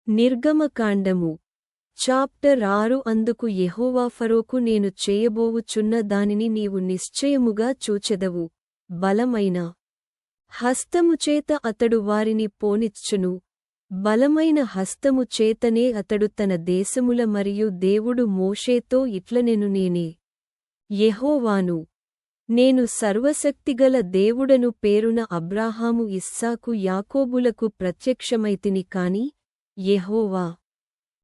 నిర్గమకాండము చాప్టర్ 6 అందుకు యెహోవా ఫరోకు నేను చేయబోవుచున్న దానిని నీవు నిశ్చయముగా చూచెదవు. బలమైన హస్తముచేత అతడు వారిని పోనిచ్చును. బలమైన హస్తము చేతనే అతడు తన దేశముల మరియు దేవుడు మోషేతో ఇట్లనెను నేనే యెహోవాను. నేను సర్వశక్తిగల దేవుడను పేరున అబ్రాహాము ఇస్సాకు యాకోబులకు ప్రత్యక్షమైతిని కాని యెహోవా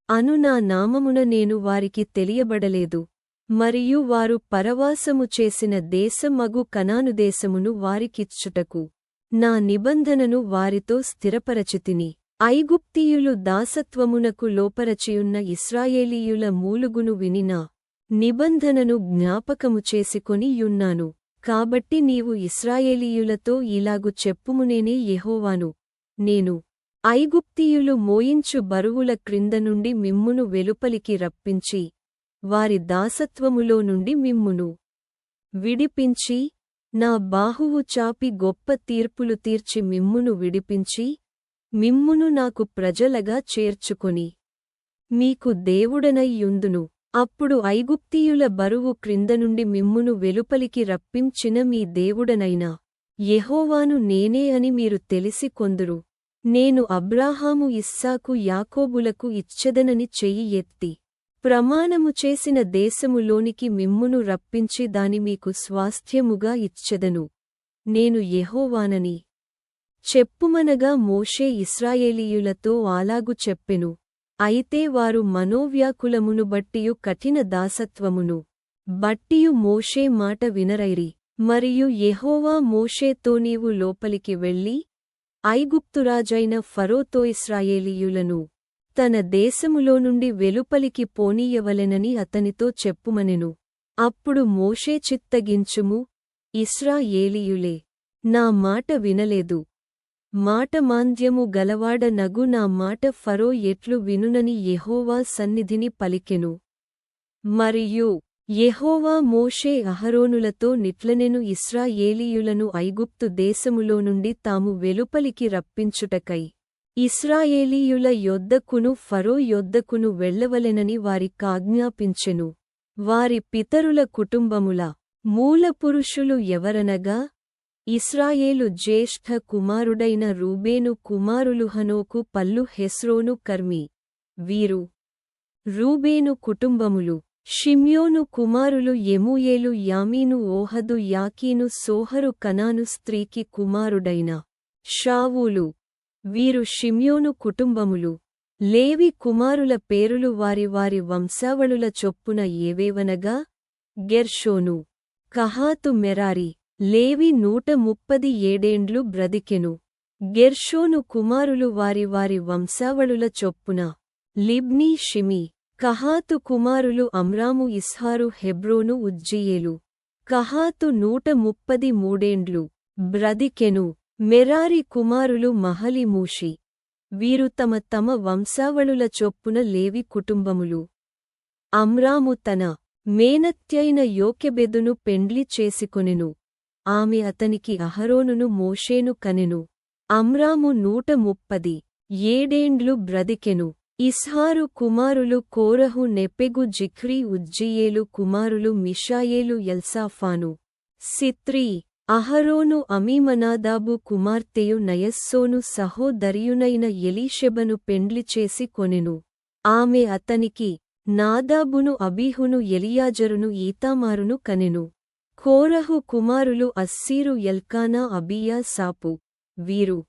అను నా నామమున నేను వారికి తెలియబడలేదు. మరియు వారు పరవాసము చేసిన దేశమగు కనాను దేశమును వారికిచ్చుటకు నా నిబంధనను వారితో స్థిరపరచితిని. ఐగుప్తీయులు దాసత్వమునకు లోపరచియున్న ఇశ్రాయేలీయుల మూలుగును విని నా నిబంధనను జ్ఞాపకము చేసుకొని యున్నాను. కాబట్టి నీవు ఇశ్రాయేలీయులతో ఇలాగు చెప్పుము నేనే యెహోవాను. నేను ఐగుప్తీయులు మోయించు బరువుల క్రింద నుండి మిమ్మును వెలుపలికి రప్పించి వారి దాసత్వములో నుండి మిమ్మును విడిపించి నా బాహువు చాపి గొప్ప తీర్పులు తీర్చి మిమ్మును విడిపించి మిమ్మును నాకు ప్రజలగా చేర్చుకొని మీకు దేవుడనై యుందును. అప్పుడు ఐగుప్తీయుల బరువు క్రింద నుండి మిమ్మును వెలుపలికి రప్పించిన మీ దేవుడనైన యెహోవాను నేనే అని మీరు తెలిసి కొందురు. నేను అబ్రాహాము ఇస్సాకు యాకోబులకు ఇచ్చెదనని చెయ్యి ఎత్తి ప్రమాణము చేసిన దేశములోనికి మిమ్మును రప్పించి దాని మీకు స్వాస్థ్యముగా ఇచ్చెదను. నేను యెహోవానని చెప్పుమనగా మోషే ఇశ్రాయేలీయులతో అలాగు చెప్పెను. అయితే వారు మనోవ్యాకులమును బట్టియు కఠిన దాసత్వమును బట్టియు మోషే మాట వినరైరి. మరియు యెహోవా మోషేతో నీవు లోపలికి వెళ్ళి ఐగుప్తురాజైన ఫరోతో ఇశ్రాయేలీయులను తన దేశములో నుండి వెలుపలికి పోనీయవలెనని అతనితో చెప్పుమనెను. అప్పుడు మోషే చిత్తగించుము, ఇశ్రాయేలీయులే నా మాట వినలేదు. మాటమాంద్యము గలవాడ నగు నా మాట ఫరో ఎట్లు వినునని యెహోవా సన్నిధిని పలికెను. మరియు యెహోవా మోషే అహరోనులతో నిట్లనెను ఇశ్రాయేలీయులను ఐగుప్తు దేశములో నుండి తాము వెలుపలికి రప్పించుటకై ఇశ్రాయేలీయుల యొద్దకును ఫరో యొద్దకును వెళ్ళవలెనని వారికాజ్ఞాపించెను. వారి పితరుల కుటుంబముల మూలపురుషులు ఎవరనగా ఇశ్రాయేలు జ్యేష్ఠ కుమారుడైన రూబేను కుమారులు హనోకు పల్లు హెస్రోను కర్మి. వీరు రూబేను కుటుంబములు. షిమ్యోను కుమారులు యెమూయేలు యామీను ఓహదు యాకీను సోహరు కనాను స్త్రీకి కుమారుడైన షావూలు. వీరు షిమ్యోను కుటుంబములు. లేవి కుమారుల పేరులు వారి వారి వంశావళుల చొప్పున ఏవేవనగా గెర్షోను, కహాతు మెరారి. లేవి 137 బ్రదికెను. గెర్షోను కుమారులు వారి వారి వంశావళుల చొప్పున లిబ్నీ షిమి. కహాతు కుమారులు అమ్రాము ఇస్హారు హెబ్రోను ఉజ్జీయేలు. కహాతు 133 బ్రదికెను. మెరారి కుమారులు మహలి మూషి. వీరు తమ తమ వంశావళుల చొప్పున లేవి కుటుంబములు. అమ్రాము తన మేనత్యైన యోకెబెదును పెండ్లి చేసుకొనెను. ఆమె అతనికి అహరోనును మోషేను కనెను. అమ్రాము 137 బ్రదికెను. ఇస్హారు కుమారులు కోరహు నెపెగు జిఖ్రీ ఉజ్జీయేలు కుమారులు మిషాయేలు ఎల్సాఫాను సిత్రీ. అహరోను అమీమనాదాబు కుమార్తెయు నయస్సోను సహోదరియునైన ఎలీషెబను పెండ్లి చేసి కొనెను. ఆమె అతనికి నాదాబును అబీహును ఎలియాజరును ఈతామారును కనెను. కోరహు కుమారులు అస్సీరు ఎల్కానా అబీయా సాపు. వీరు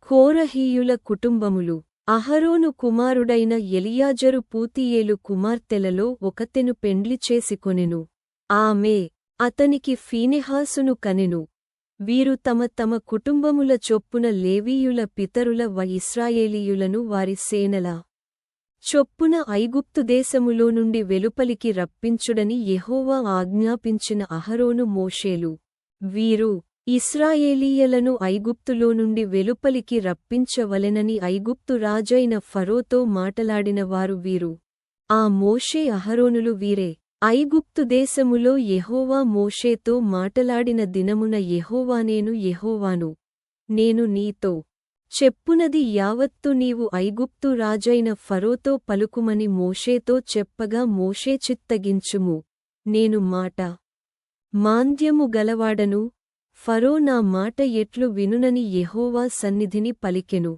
కోరహీయుల కుటుంబములు. అహరోను కుమారుడైన ఎలియాజరు పూతియేలు కుమార్తెలలో ఒకతెను పెండ్లి చేసుకొనెను. ఆమె అతనికి ఫీనెహాసును కనెను. వీరు తమ తమ కుటుంబముల చొప్పున లేవీయుల పితరుల ఇశ్రాయేలీయులను వారి సేనల చొప్పున ఐగుప్తు దేశములో నుండి వెలుపలికి రప్పించుడని యెహోవా ఆజ్ఞాపించిన అహరోను మోషేలు. వీరు ఇశ్రాయేలీయులను ఐగుప్తులో నుండి వెలుపలికి రప్పించవలెనని ఐగుప్తు రాజైన ఫరోతో మాటలాడిన వారు వీరు. ఆ మోషే అహరోనులు వీరే. ఐగుప్తు దేశములో యెహోవా మోషేతో మాటలాడిన దినమున యెహోవా నేను యెహోవాను. నేను నీతో చెప్పునది యావత్తు నీవు ఐగుప్తు రాజైన ఫరోతో పలుకుమని మోషేతో చెప్పగా మోషే చిత్తగించుము, నేను మాట మాంద్యము గలవాడను, ఫరో నా మాట ఎట్లు వినునని యెహోవా సన్నిధిని పలికెను.